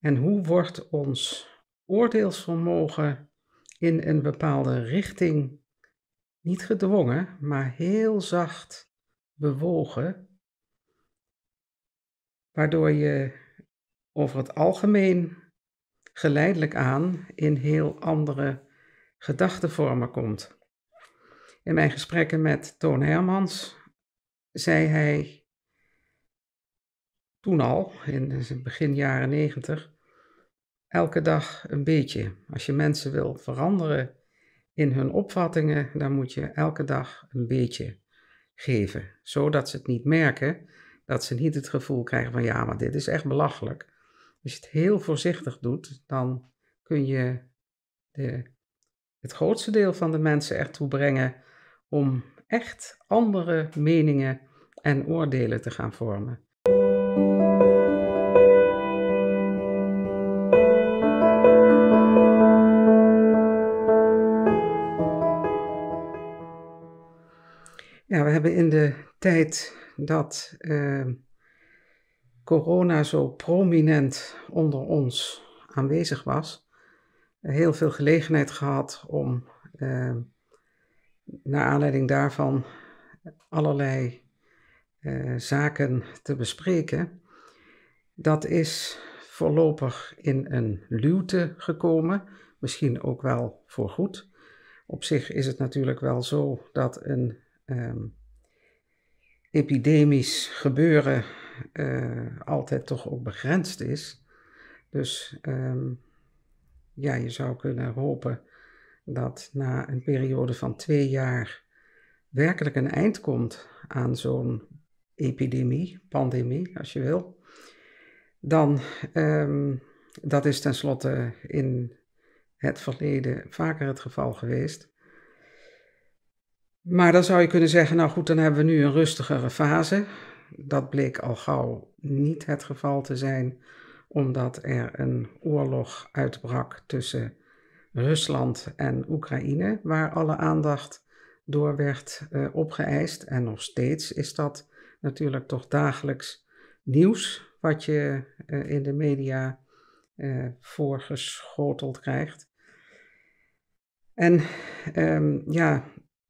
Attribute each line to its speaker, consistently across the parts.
Speaker 1: En hoe wordt ons oordeelsvermogen in een bepaalde richting niet gedwongen, maar heel zacht bewogen, waardoor je over het algemeen geleidelijk aan in heel andere gedachtenvormen komt. In mijn gesprekken met Toon Hermans zei hij toen al, in zijn begin jaren 90, elke dag een beetje. Als je mensen wil veranderen in hun opvattingen, dan moet je elke dag een beetje geven. Zodat ze het niet merken, dat ze niet het gevoel krijgen van ja, maar dit is echt belachelijk. Als je het heel voorzichtig doet, dan kun je het grootste deel van de mensen ertoe brengen om echt andere meningen en oordelen te gaan vormen. Ja, we hebben in de tijd dat corona zo prominent onder ons aanwezig was, heel veel gelegenheid gehad om naar aanleiding daarvan allerlei zaken te bespreken. Dat is voorlopig in een luwte gekomen, misschien ook wel voorgoed. Op zich is het natuurlijk wel zo dat een epidemisch gebeuren altijd toch ook begrensd is. Dus ja, je zou kunnen hopen dat na een periode van 2 jaar werkelijk een eind komt aan zo'n epidemie, pandemie als je wil. Dan, dat is tenslotte in het verleden vaker het geval geweest. Maar dan zou je kunnen zeggen, nou goed, dan hebben we nu een rustigere fase. Dat bleek al gauw niet het geval te zijn, omdat er een oorlog uitbrak tussen Rusland en Oekraïne, waar alle aandacht door werd opgeëist. En nog steeds is dat natuurlijk toch dagelijks nieuws wat je in de media voorgeschoteld krijgt. En ja,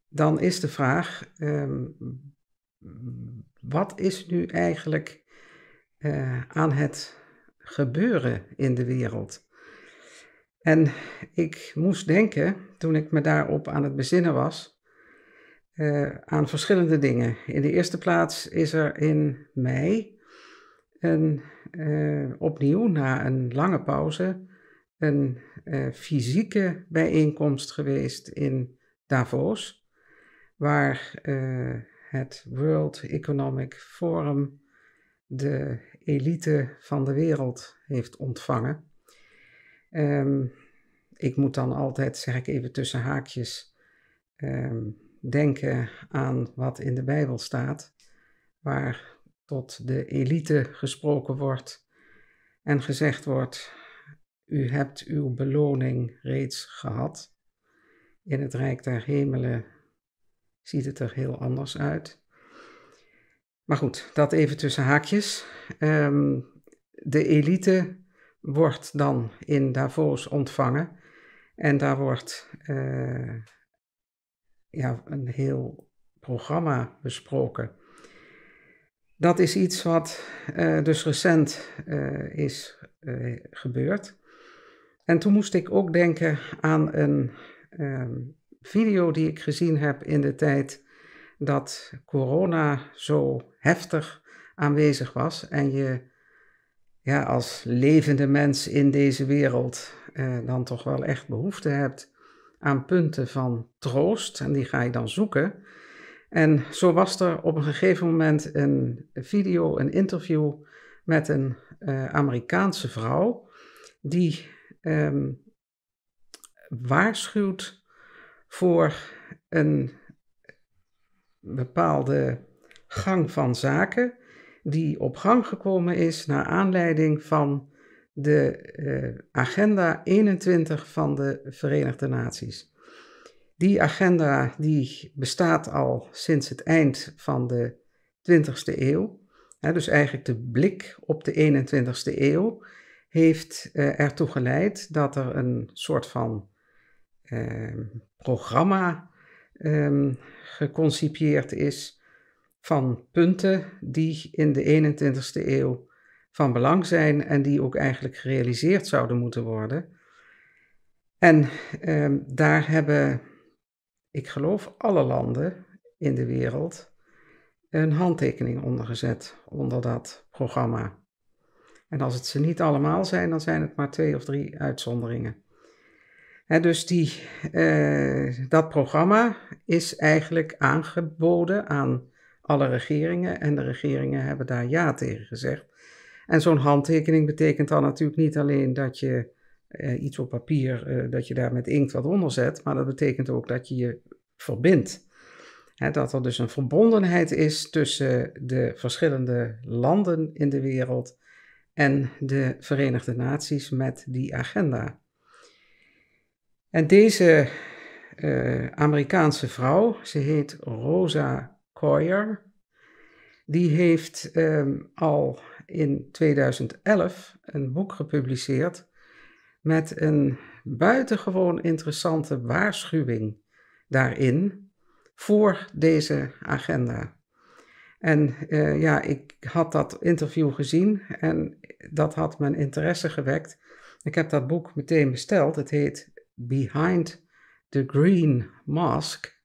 Speaker 1: dan is de vraag, wat is nu eigenlijk aan het gebeuren in de wereld? En ik moest denken, toen ik me daarop aan het bezinnen was, aan verschillende dingen. In de eerste plaats is er in mei opnieuw, na een lange pauze, een fysieke bijeenkomst geweest in Davos, waar het World Economic Forum de elite van de wereld heeft ontvangen. Ik moet dan altijd, zeg ik even tussen haakjes, denken aan wat in de Bijbel staat, waar tot de elite gesproken wordt en gezegd wordt: u hebt uw beloning reeds gehad. In het Rijk der Hemelen ziet het er heel anders uit. Maar goed, dat even tussen haakjes. De elite wordt dan in Davos ontvangen en daar wordt een heel programma besproken. Dat is iets wat dus recent is gebeurd. En toen moest ik ook denken aan een video die ik gezien heb in de tijd dat corona zo heftig aanwezig was en je als levende mens in deze wereld dan toch wel echt behoefte hebt aan punten van troost en die ga je dan zoeken. En zo was er op een gegeven moment een video, een interview met een Amerikaanse vrouw die waarschuwt voor een bepaalde gang van zaken die op gang gekomen is naar aanleiding van de Agenda 21 van de Verenigde Naties. Die agenda die bestaat al sinds het eind van de 20e eeuw. Dus eigenlijk de blik op de 21e eeuw heeft ertoe geleid dat er een soort van programma geconcipieerd is van punten die in de 21ste eeuw van belang zijn en die ook eigenlijk gerealiseerd zouden moeten worden. En daar hebben, ik geloof, alle landen in de wereld een handtekening onder gezet, onder dat programma. En als het ze niet allemaal zijn, dan zijn het maar 2 of 3 uitzonderingen. Dus dat programma is eigenlijk aangeboden aan alle regeringen en de regeringen hebben daar ja tegen gezegd. En zo'n handtekening betekent dan natuurlijk niet alleen dat je iets op papier, dat je daar met inkt wat onder zet, maar dat betekent ook dat je je verbindt. Dat er dus een verbondenheid is tussen de verschillende landen in de wereld en de Verenigde Naties met die agenda. En deze Amerikaanse vrouw, ze heet Rosa Koyer, die heeft al in 2011 een boek gepubliceerd met een buitengewoon interessante waarschuwing daarin voor deze agenda. En ik had dat interview gezien en dat had mijn interesse gewekt. Ik heb dat boek meteen besteld. Het heet Behind the Green Mask.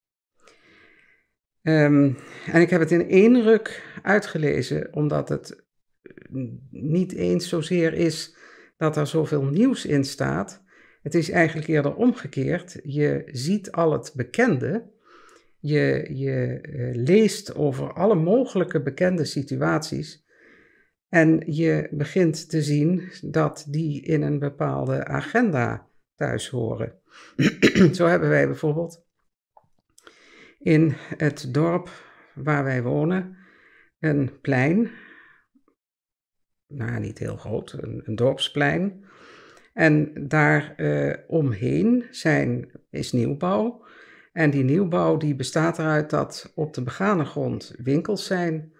Speaker 1: En ik heb het in 1 ruk uitgelezen, omdat het niet eens zozeer is dat er zoveel nieuws in staat. Het is eigenlijk eerder omgekeerd. Je ziet al het bekende. Je leest over alle mogelijke bekende situaties. En je begint te zien dat die in een bepaalde agenda thuis horen. Zo hebben wij bijvoorbeeld in het dorp waar wij wonen een plein. Nou, niet heel groot, een dorpsplein. En daar omheen is nieuwbouw. En die nieuwbouw die bestaat eruit dat op de begane grond winkels zijn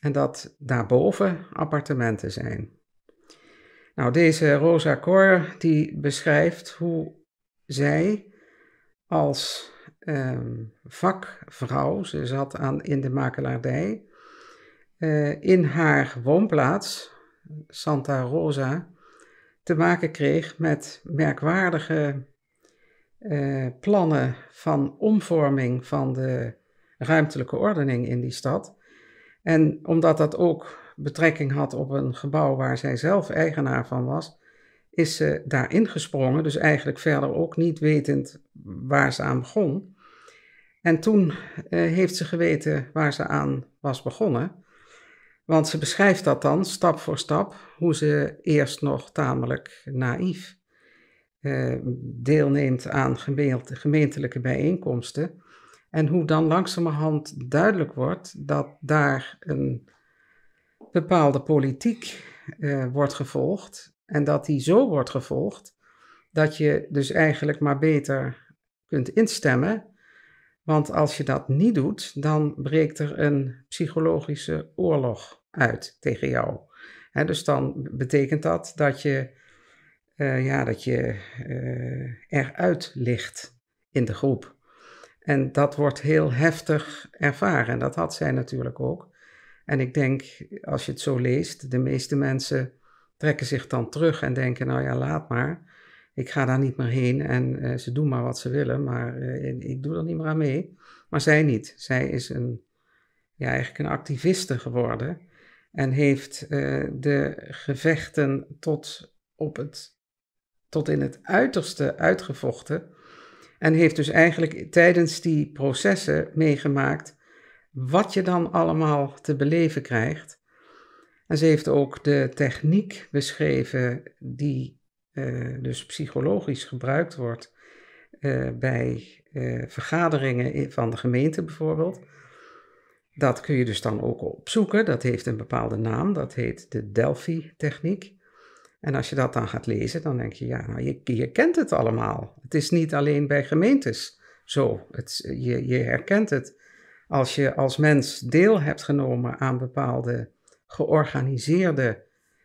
Speaker 1: en dat daarboven appartementen zijn. Nou, deze Rosa Koyer die beschrijft hoe zij als vakvrouw, ze zat in de makelaardij, in haar woonplaats, Santa Rosa, te maken kreeg met merkwaardige plannen van omvorming van de ruimtelijke ordening in die stad. En omdat dat ook betrekking had op een gebouw waar zij zelf eigenaar van was, is ze daarin gesprongen, dus eigenlijk verder ook niet wetend waar ze aan begon. En toen heeft ze geweten waar ze aan was begonnen, want ze beschrijft dat dan stap voor stap, hoe ze eerst nog tamelijk naïef deelneemt aan gemeentelijke bijeenkomsten en hoe dan langzamerhand duidelijk wordt dat daar een bepaalde politiek wordt gevolgd en dat die zo wordt gevolgd dat je dus eigenlijk maar beter kunt instemmen, want als je dat niet doet, dan breekt er een psychologische oorlog uit tegen jou. Dus dan betekent dat je eruit ligt in de groep. En dat wordt heel heftig ervaren. En dat had zij natuurlijk ook. En ik denk, als je het zo leest, de meeste mensen trekken zich dan terug en denken, nou ja, laat maar. Ik ga daar niet meer heen en ze doen maar wat ze willen, maar ik doe er niet meer aan mee. Maar zij niet. Zij is eigenlijk een activiste geworden en heeft de gevechten tot in het uiterste uitgevochten. En heeft dus eigenlijk tijdens die processen meegemaakt wat je dan allemaal te beleven krijgt. En ze heeft ook de techniek beschreven die dus psychologisch gebruikt wordt bij vergaderingen van de gemeente bijvoorbeeld. Dat kun je dus dan ook opzoeken. Dat heeft een bepaalde naam. Dat heet de Delphi-techniek. En als je dat dan gaat lezen, dan denk je, ja, nou, je kent het allemaal. Het is niet alleen bij gemeentes zo. Je herkent het. Als je als mens deel hebt genomen aan bepaalde georganiseerde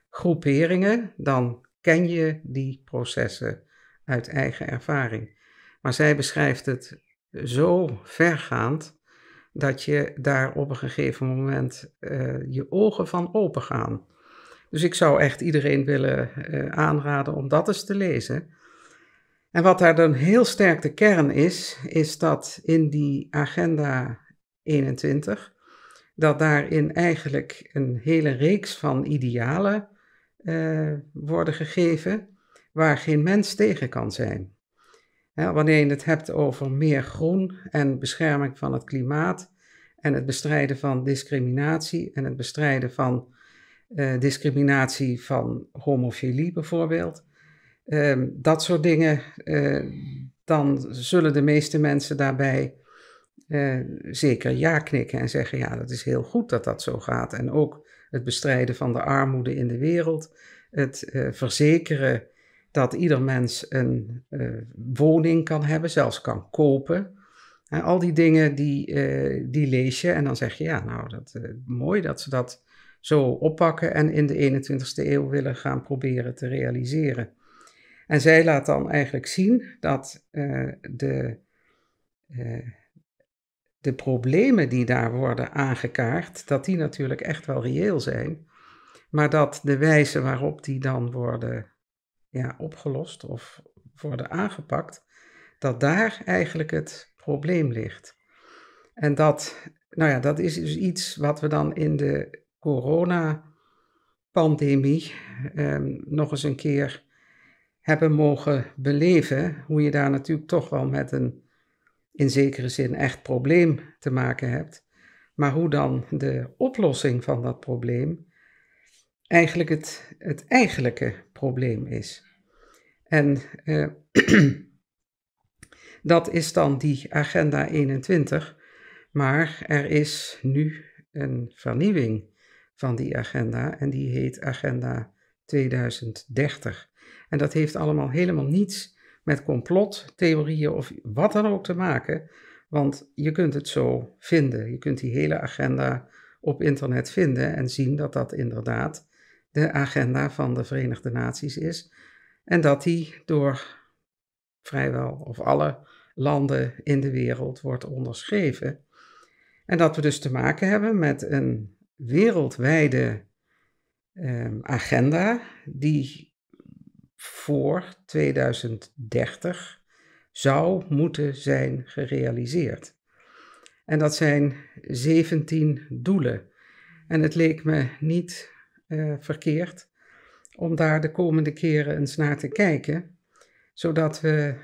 Speaker 1: groeperingen, dan ken je die processen uit eigen ervaring. Maar zij beschrijft het zo vergaand dat je daar op een gegeven moment je ogen van open gaan. Dus ik zou echt iedereen willen aanraden om dat eens te lezen. En wat daar dan heel sterk de kern is dat in die agenda 21, dat daarin eigenlijk een hele reeks van idealen worden gegeven waar geen mens tegen kan zijn. Wanneer je het hebt over meer groen en bescherming van het klimaat en het bestrijden van discriminatie en het bestrijden van discriminatie van homofilie bijvoorbeeld, dat soort dingen, dan zullen de meeste mensen daarbij zeker ja knikken en zeggen ja, dat is heel goed dat dat zo gaat. En ook het bestrijden van de armoede in de wereld, het verzekeren dat ieder mens een woning kan hebben, zelfs kan kopen. Al die dingen die lees je en dan zeg je ja, nou, mooi dat ze dat zo oppakken en in de 21ste eeuw willen gaan proberen te realiseren. En zij laat dan eigenlijk zien dat de problemen die daar worden aangekaart, dat die natuurlijk echt wel reëel zijn, maar dat de wijze waarop die dan worden opgelost of worden aangepakt, dat daar eigenlijk het probleem ligt. En dat is dus iets wat we dan in de coronapandemie nog eens een keer hebben mogen beleven, hoe je daar natuurlijk toch wel met een in zekere zin echt probleem te maken hebt, maar hoe dan de oplossing van dat probleem eigenlijk het eigenlijke probleem is. En dat is dan die agenda 21, maar er is nu een vernieuwing van die agenda en die heet Agenda 2030. En dat heeft allemaal helemaal niets met complottheorieën of wat dan ook te maken, want je kunt het zo vinden. Je kunt die hele agenda op internet vinden en zien dat dat inderdaad de agenda van de Verenigde Naties is en dat die door vrijwel of alle landen in de wereld wordt onderschreven. En dat we dus te maken hebben met een wereldwijde agenda die voor 2030 zou moeten zijn gerealiseerd. En dat zijn 17 doelen. En het leek me niet verkeerd om daar de komende keren eens naar te kijken, zodat we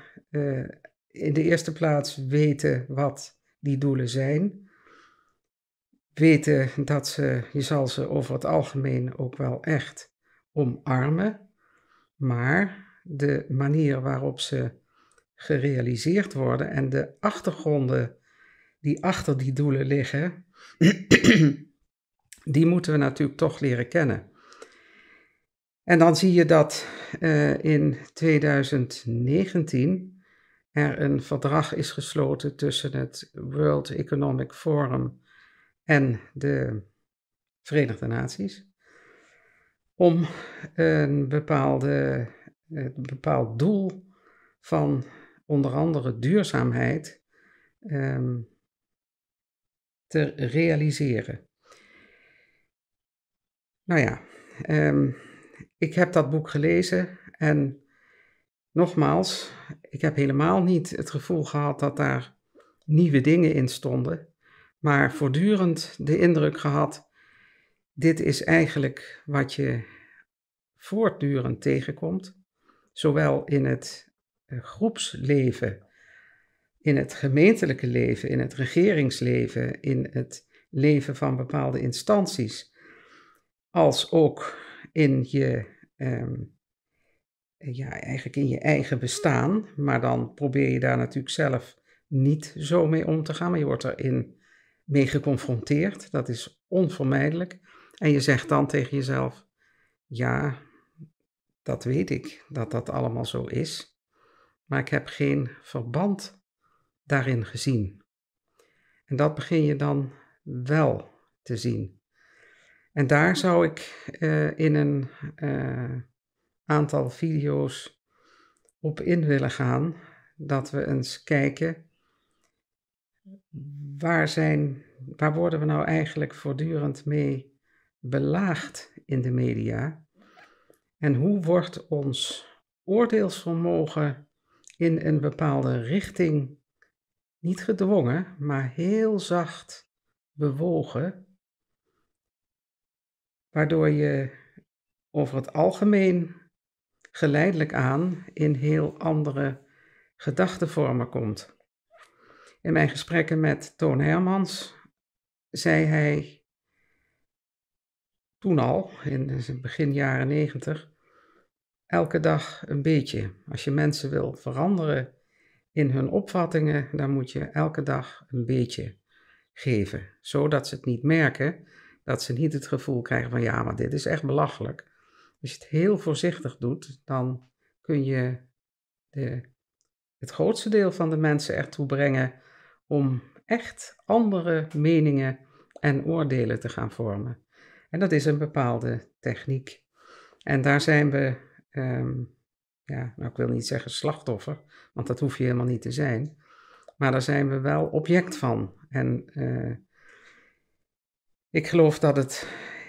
Speaker 1: in de eerste plaats weten wat die doelen zijn. Weten dat je zal ze over het algemeen ook wel echt omarmen. Maar de manier waarop ze gerealiseerd worden en de achtergronden die achter die doelen liggen, die moeten we natuurlijk toch leren kennen. En dan zie je dat in 2019 er een verdrag is gesloten tussen het World Economic Forum en de Verenigde Naties om een bepaald doel van onder andere duurzaamheid te realiseren. Nou ja, ik heb dat boek gelezen en nogmaals, ik heb helemaal niet het gevoel gehad dat daar nieuwe dingen in stonden, maar voortdurend de indruk gehad, dit is eigenlijk wat je voortdurend tegenkomt, zowel in het groepsleven, in het gemeentelijke leven, in het regeringsleven, in het leven van bepaalde instanties, als ook in je, eigenlijk in je eigen bestaan, maar dan probeer je daar natuurlijk zelf niet zo mee om te gaan, maar je wordt erin mee geconfronteerd, dat is onvermijdelijk. En je zegt dan tegen jezelf, ja, dat weet ik, dat dat allemaal zo is, maar ik heb geen verband daarin gezien. En dat begin je dan wel te zien. En daar zou ik in een aantal video's op in willen gaan. Dat we eens kijken, waar worden we nou eigenlijk voortdurend mee belaagd in de media? En hoe wordt ons oordeelsvermogen in een bepaalde richting niet gedwongen, maar heel zacht bewogen, waardoor je over het algemeen geleidelijk aan in heel andere gedachtenvormen komt. In mijn gesprekken met Toon Hermans zei hij toen al, in begin jaren 90, elke dag een beetje. Als je mensen wil veranderen in hun opvattingen, dan moet je elke dag een beetje geven. Zodat ze het niet merken, dat ze niet het gevoel krijgen van ja, maar dit is echt belachelijk. Als je het heel voorzichtig doet, dan kun je het grootste deel van de mensen ertoe brengen om echt andere meningen en oordelen te gaan vormen. En dat is een bepaalde techniek. En daar zijn we, ik wil niet zeggen slachtoffer, want dat hoef je helemaal niet te zijn. Maar daar zijn we wel object van. En ik geloof dat het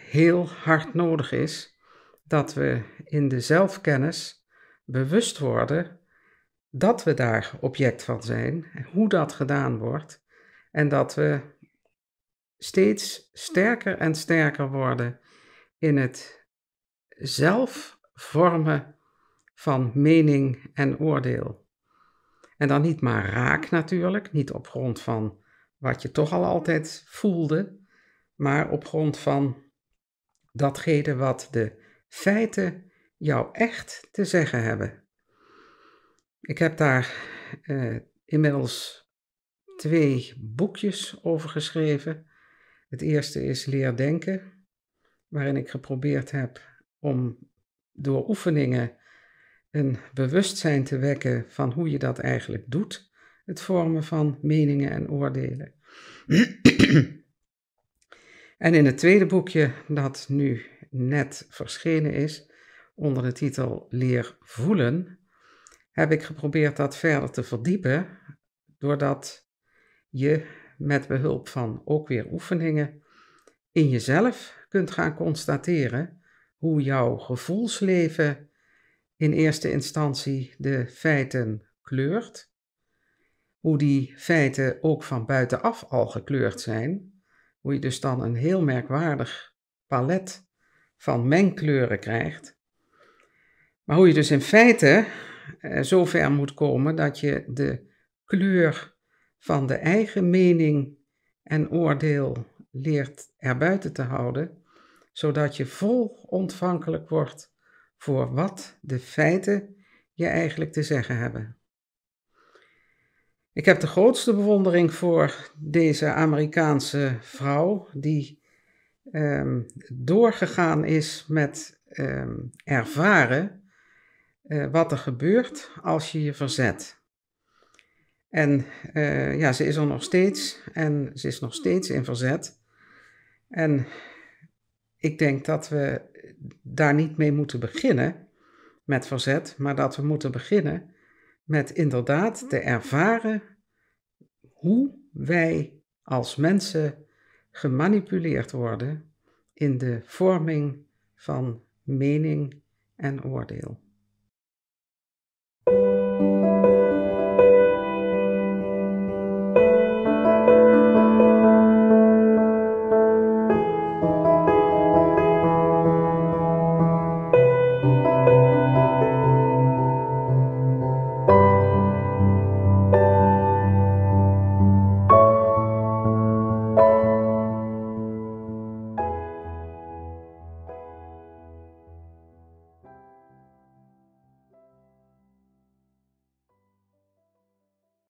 Speaker 1: heel hard nodig is dat we in de zelfkennis bewust worden dat we daar object van zijn, hoe dat gedaan wordt en dat we steeds sterker en sterker worden in het zelf vormen van mening en oordeel. En dan niet maar raak natuurlijk, niet op grond van wat je toch al altijd voelde, maar op grond van datgene wat de feiten jou echt te zeggen hebben. Ik heb daar inmiddels 2 boekjes over geschreven. Het eerste is Leer denken, waarin ik geprobeerd heb om door oefeningen een bewustzijn te wekken van hoe je dat eigenlijk doet, het vormen van meningen en oordelen. En in het tweede boekje, dat nu net verschenen is, onder de titel Leer voelen, heb ik geprobeerd dat verder te verdiepen, doordat je met behulp van ook weer oefeningen in jezelf kunt gaan constateren hoe jouw gevoelsleven in eerste instantie de feiten kleurt, hoe die feiten ook van buitenaf al gekleurd zijn, hoe je dus dan een heel merkwaardig palet van mengkleuren krijgt, maar hoe je dus in feite zover moet komen dat je de kleur van de eigen mening en oordeel leert erbuiten te houden, zodat je vol ontvankelijk wordt voor wat de feiten je eigenlijk te zeggen hebben. Ik heb de grootste bewondering voor deze Amerikaanse vrouw die doorgegaan is met ervaren wat er gebeurt als je je verzet. En ze is er nog steeds en ze is nog steeds in verzet. En ik denk dat we daar niet mee moeten beginnen met verzet, maar dat we moeten beginnen met inderdaad te ervaren hoe wij als mensen gemanipuleerd worden in de vorming van mening en oordeel.